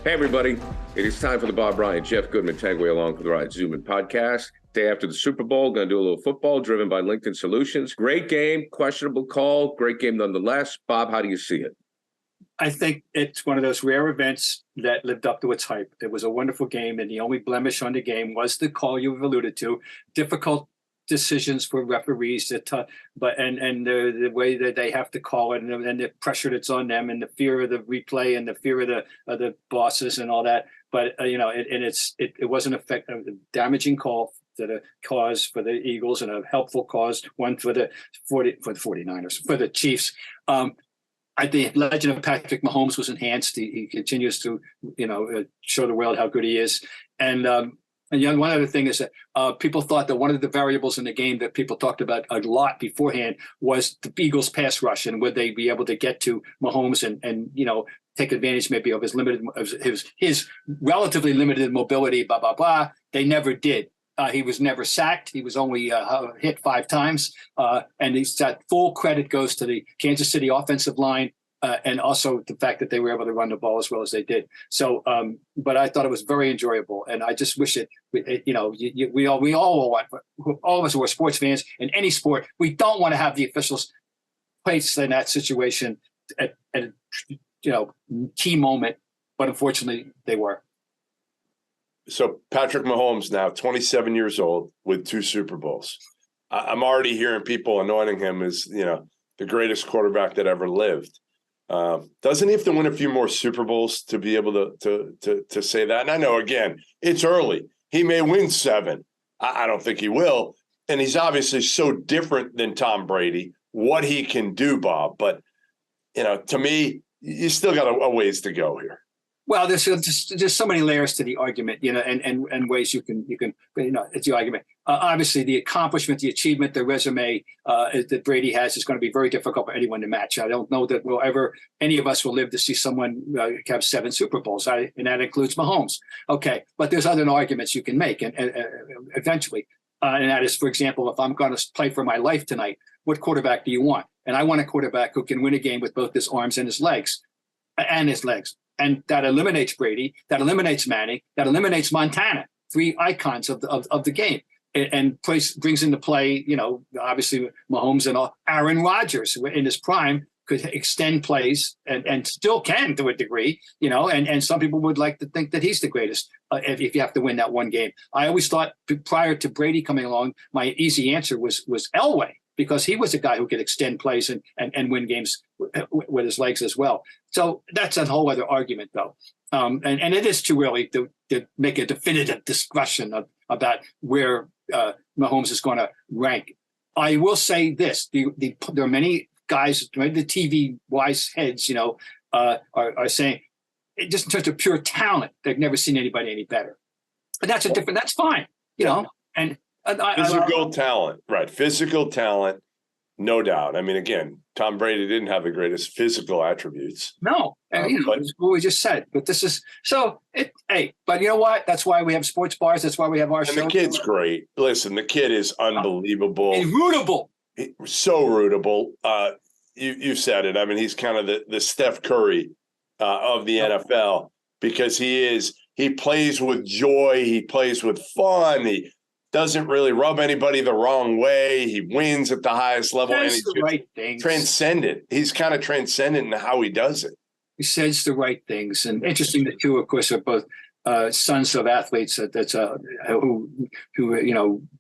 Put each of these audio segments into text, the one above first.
Hey, everybody. It is time for the Bob Bryant, Jeff Goodman, Tanguay along for the ride Goodman Podcast. Day after the Super Bowl, going to do a little football driven by LinkedIn Solutions. Great game, questionable call, great game nonetheless. Bob, how do you see it? I think it's one of those rare events that lived up to its hype. It was a wonderful game, and the only blemish on the game was the call you've alluded to. Difficult decisions for referees, but the way that they have to call it, and the pressure that's on them, and the fear of the replay, and the fear of the bosses, and all that. But it was a damaging call to the cause for the Eagles, and a helpful cause, one for the 49ers, for the Chiefs. The legend of Patrick Mahomes was enhanced. He continues to, show the world how good he is. And one other thing is that people thought that one of the variables in the game that people talked about a lot beforehand was the Eagles' pass rush, and would they be able to get to Mahomes and take advantage maybe of his relatively limited mobility. Blah blah blah. They never did. He was never sacked. He was only hit 5 times. And that full credit goes to the Kansas City offensive line and also the fact that they were able to run the ball as well as they did. So, but I thought it was very enjoyable. And I just wish we all want, all of us who are sports fans in any sport, we don't want to have the officials placed in that situation at key moment. But unfortunately, they were. So Patrick Mahomes now 27 years old with 2 Super Bowls. I'm already hearing people anointing him as, the greatest quarterback that ever lived. Doesn't he have to win a few more Super Bowls to be able to say that? And I know, again, it's early. He may win 7. I don't think he will. And he's obviously so different than Tom Brady, what he can do, Bob. But, to me, you still got a ways to go here. Well, there's so many layers to the argument, and ways you can, it's the argument. Obviously, the accomplishment, the achievement, the resume that Brady has is going to be very difficult for anyone to match. I don't know that any of us will live to see someone have 7 Super Bowls, and that includes Mahomes. Okay, but there's other arguments you can make, and eventually, and that is, for example, if I'm going to play for my life tonight, what quarterback do you want? And I want a quarterback who can win a game with both his arms and his legs, And that eliminates Brady, that eliminates Manning, that eliminates Montana, 3 icons of the game, and brings into play, obviously Mahomes and Aaron Rodgers in his prime could extend plays and still can to a degree, and some people would like to think that he's the greatest if you have to win that one game. I always thought prior to Brady coming along, my easy answer was Elway, because he was a guy who could extend plays and win games with his legs as well. So that's a whole other argument, though. And it is too early to make a definitive discussion about where Mahomes is going to rank. I will say this. There are many guys, the TV-wise heads, are saying, just in terms of pure talent, they've never seen anybody any better. And that's that's fine, and physical talent, right? Physical talent, no doubt. I mean, again, Tom Brady didn't have the greatest physical attributes. No, and what we just said. But this is so. But you know what? That's why we have sports bars. That's why we have our show. And the kid's great. Listen, the kid is unbelievable. And rootable. So rootable. You said it. I mean, he's kind of the Steph Curry of the NFL, because he plays with joy. He plays with fun. He doesn't really rub anybody the wrong way. He wins at the highest level. Says the right things. Transcendent. He's kind of transcendent in how he does it. He says the right things. And interesting, the two, of course, are both sons of athletes who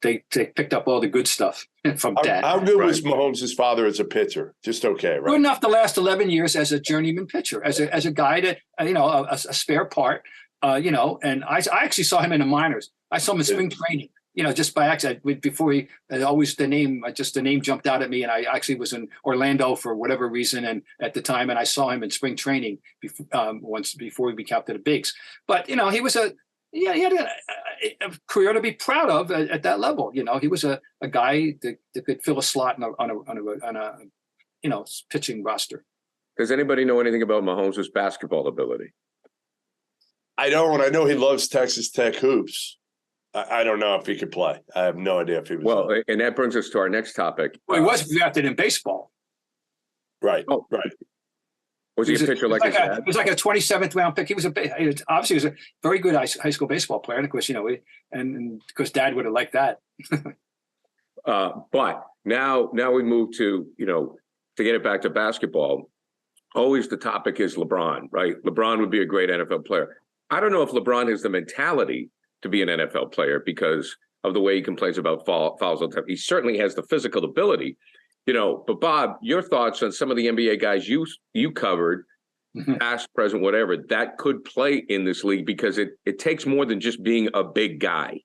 they picked up all the good stuff from dad. How good was Mahomes' father as a pitcher? Just okay, right? Good enough to last 11 years as a journeyman pitcher, as a guy that, a spare part, and I actually saw him in the minors. I saw him in spring training. Just by accident, before the name jumped out at me, and I actually was in Orlando for whatever reason, and at the time, and I saw him in spring training once before he became captain of the Bigs. But he was he had a career to be proud of at that level. He was a guy that could fill a slot on a pitching roster. Does anybody know anything about Mahomes' basketball ability? I don't. I know he loves Texas Tech hoops. I don't know if he could play. I have no idea if he was. Well, and that brings us to our next topic. Well, he was drafted in baseball. Right. Oh, right. Was he a pitcher like his dad? He was like a 27th round pick. He was obviously he was a very good high school baseball player. And of course, and of course, Dad would have liked that. But now we move to, to get it back to basketball. Always the topic is LeBron, right? LeBron would be a great NFL player. I don't know if LeBron has the mentality to be an NFL player because of the way he complains about fouls all the time. He certainly has the physical ability. But Bob, your thoughts on some of the NBA guys you covered, past, present, whatever, that could play in this league because it takes more than just being a big guy.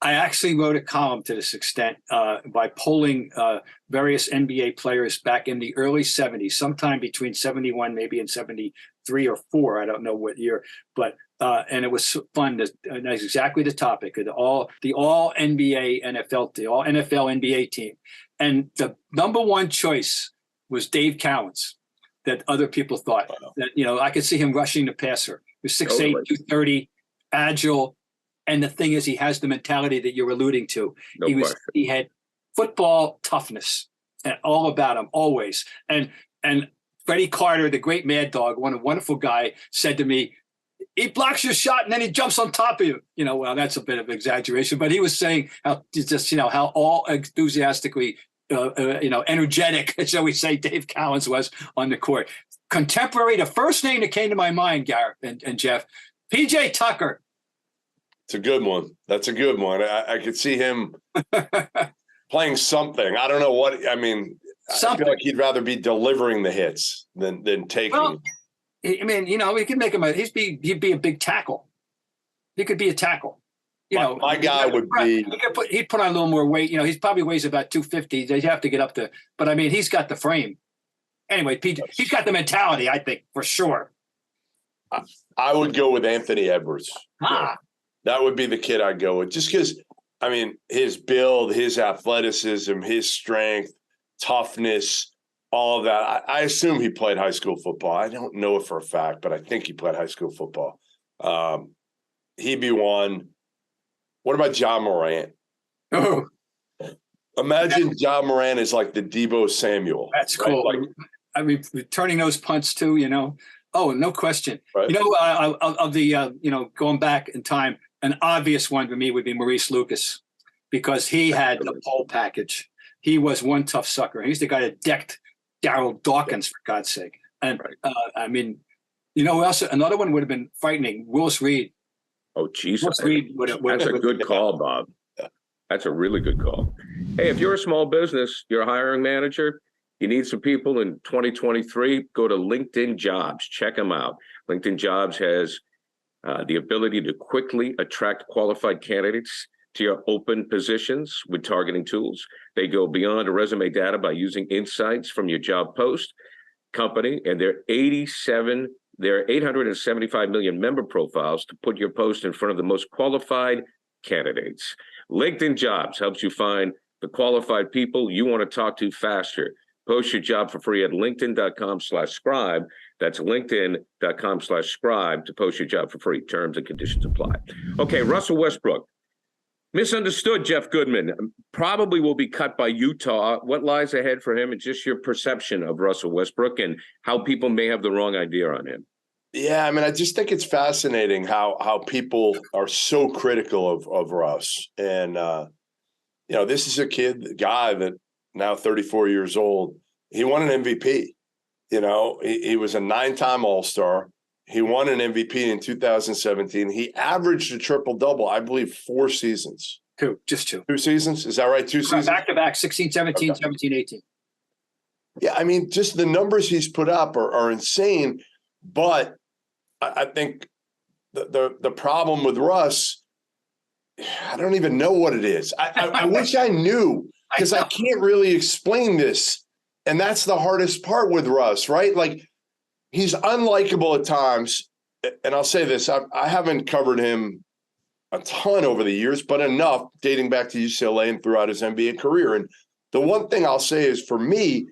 I actually wrote a column to this extent by polling various NBA players back in the early 70s, sometime between 71, maybe and 73 or 4. I don't know what year, but and it was fun. That's exactly the topic of the all NBA NFL, the all NFL NBA team. And the number one choice was Dave Cowens, that other people thought that, I could see him rushing the passer. He was 6'8", 230, agile. And the thing is, he has the mentality that you're alluding to. He had football toughness and all about him, always. And Freddie Carter, the great Mad Dog, a wonderful guy, said to me, he blocks your shot and then he jumps on top of you. Well, that's a bit of exaggeration, but he was saying how all enthusiastically, energetic, shall we say, Dave Cowens was on the court. Contemporary, the first name that came to my mind, Garrett and Jeff, PJ Tucker. It's a good one. That's a good one. I could see him playing something. I don't know what. I mean, I feel like he'd rather be delivering the hits than taking. Well, he could make him he'd be a big tackle. He could be a tackle. My guy would be. He'd put on a little more weight. He probably weighs about 250. They'd have to get up to. But I mean, he's got the frame. Anyway, he's got the mentality. I think for sure. I would go with Anthony Edwards. That would be the kid I'd go with, just because, his build, his athleticism, his strength, toughness, all of that. I assume he played high school football. I don't know it for a fact, but I think he played high school football. He'd be one. What about John Morant? Oh, imagine John Morant is like the Deebo Samuel. That's cool. Like, returning those punts too, Oh, no question. Right. Of the going back in time, an obvious one for me would be Maurice Lucas, because he had the pole package. He was one tough sucker. He's the guy that decked Darryl Dawkins, for God's sake. And who else? Another one would have been frightening. Willis Reed. Oh, Jesus. Willis Reed would have. That's a good call, Bob. That's a really good call. Hey, if you're a small business, you're a hiring manager, you need some people in 2023, go to LinkedIn Jobs. Check them out. LinkedIn Jobs has the ability to quickly attract qualified candidates to your open positions with targeting tools. They go beyond resume data by using insights from your job post company and their 875 million member profiles to put your post in front of the most qualified candidates. LinkedIn Jobs helps you find the qualified people you want to talk to faster. Post your job for free at linkedin.com/scribe. That's linkedin.com/scribe to post your job for free. Terms and conditions apply. Okay, Russell Westbrook. Misunderstood Jeff Goodman. Probably will be cut by Utah. What lies ahead for him and just your perception of Russell Westbrook and how people may have the wrong idea on him? Yeah, I just think it's fascinating how people are so critical of Russ. And, this is a guy that now 34 years old. He won an MVP. He was a 9-time All-Star. He won an MVP in 2017. He averaged a triple-double, I believe, 4 seasons. Just two. 2 seasons? Is that right? 2 seasons? Back-to-back, 16, 17, okay. 17, 18. Yeah, just the numbers he's put up are insane. But I think the problem with Russ, I don't even know what it is. I wish I knew, because I can't really explain this. And that's the hardest part with Russ, right? Like, he's unlikable at times. And I'll say this, I haven't covered him a ton over the years, but enough dating back to UCLA and throughout his NBA career. And the one thing I'll say is, for me,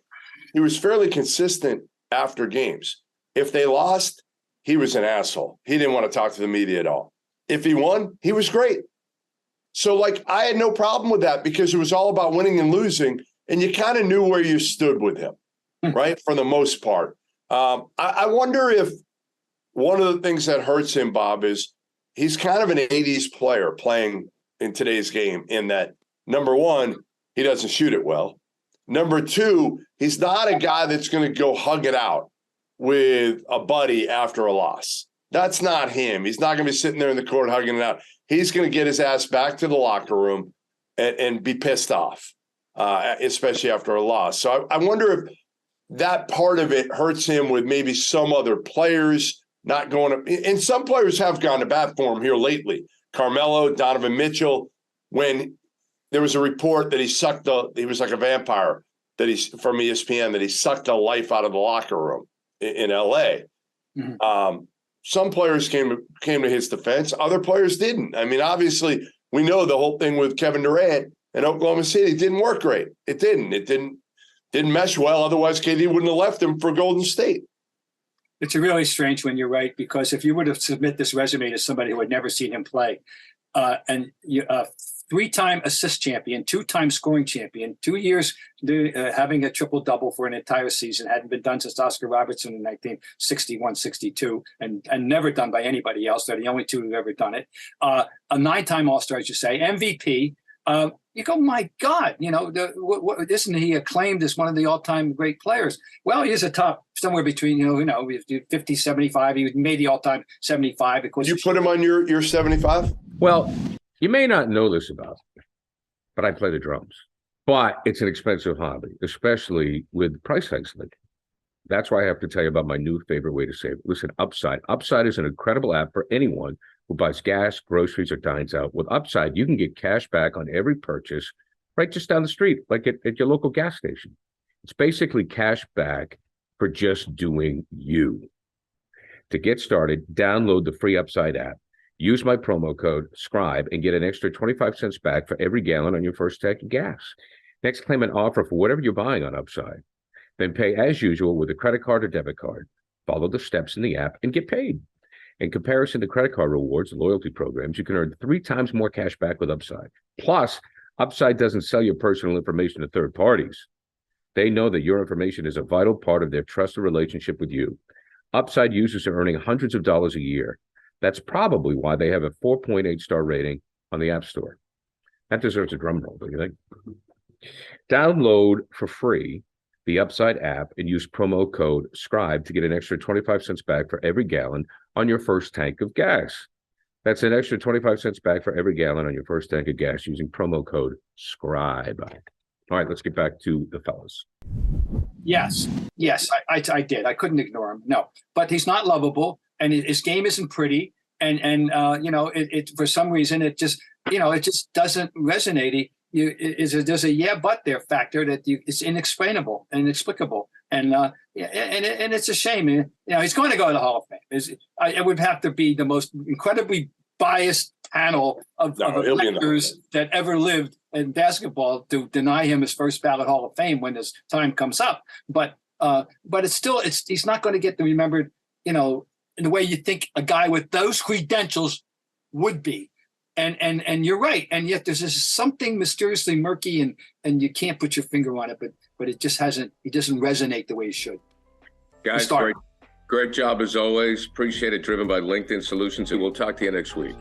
he was fairly consistent after games. If they lost, he was an asshole. He didn't want to talk to the media at all. If he won, he was great. So, I had no problem with that, because it was all about winning and losing, and you kind of knew where you stood with him, right, for the most part. I wonder if one of the things that hurts him, Bob, is he's kind of an 80s player playing in today's game in that, number one, he doesn't shoot it well. Number two, he's not a guy that's going to go hug it out with a buddy after a loss. That's not him. He's not going to be sitting there in the court hugging it out. He's going to get his ass back to the locker room and be pissed off, especially after a loss. So I wonder if that part of it hurts him with maybe some other players not going to, and some players have gone to bat for him here lately. Carmelo, Donovan Mitchell, when there was a report that he was like a vampire from ESPN, that he sucked the life out of the locker room in LA. Mm-hmm. Some players came to his defense. Other players didn't. I mean, obviously, we know the whole thing with Kevin Durant in Oklahoma City didn't work great. It didn't mesh well. Otherwise, KD wouldn't have left him for Golden State. It's a really strange one, you're right, because if you were to submit this resume to somebody who had never seen him play, and you, 3-time assist champion, 2-time scoring champion, 2 years having a triple-double for an entire season, hadn't been done since Oscar Robertson in 1961-62, and never done by anybody else. They're the only two who've ever done it. A 9-time All-Star, as you say, MVP. You go, my God, isn't he acclaimed as one of the all-time great players? Well, he is a top, somewhere between, 50, 75. He made the all-time 75. Of course, you put him on your 75? Well, you may not know this about me, but I play the drums. But it's an expensive hobby, especially with price tags lately. That's why I have to tell you about my new favorite way to save. Listen, Upside. Upside is an incredible app for anyone who buys gas, groceries, or dines out. With Upside, you can get cash back on every purchase right just down the street, like at your local gas station. It's basically cash back for just doing you. To get started, download the free Upside app. Use my promo code SCRIBE and get an extra 25 cents back for every gallon on your first tank of gas. Next, claim an offer for whatever you're buying on Upside. Then pay as usual with a credit card or debit card. Follow the steps in the app and get paid. In comparison to credit card rewards and loyalty programs, you can earn 3 times more cash back with Upside. Plus, Upside doesn't sell your personal information to third parties. They know that your information is a vital part of their trusted relationship with you. Upside users are earning hundreds of dollars a year. That's probably why they have a 4.8 star rating on the App Store. That deserves a drum roll, don't you think? Download for free the Upside app and use promo code SCRIBE to get an extra 25 cents back for every gallon on your first tank of gas. That's an extra 25 cents back for every gallon on your first tank of gas using promo code SCRIBE. All right, let's get back to the fellas. Yes, I did. I couldn't ignore him. No, but he's not lovable, and his game isn't pretty, and it for some reason it just doesn't resonate. There's a yeah but there factor that it's inexplainable and inexplicable, and it's a shame. He's going to go to the Hall of Fame. It would have to be the most incredibly biased panel of electors that ever lived in basketball to deny him his first ballot Hall of Fame when his time comes up. But he's not going to get remembered, in the way you think a guy with those credentials would be. And you're right. And yet there's just something mysteriously murky and you can't put your finger on it, but it doesn't resonate the way it should. Guys, great job as always. Appreciate it. Driven by LinkedIn Solutions, and we'll talk to you next week.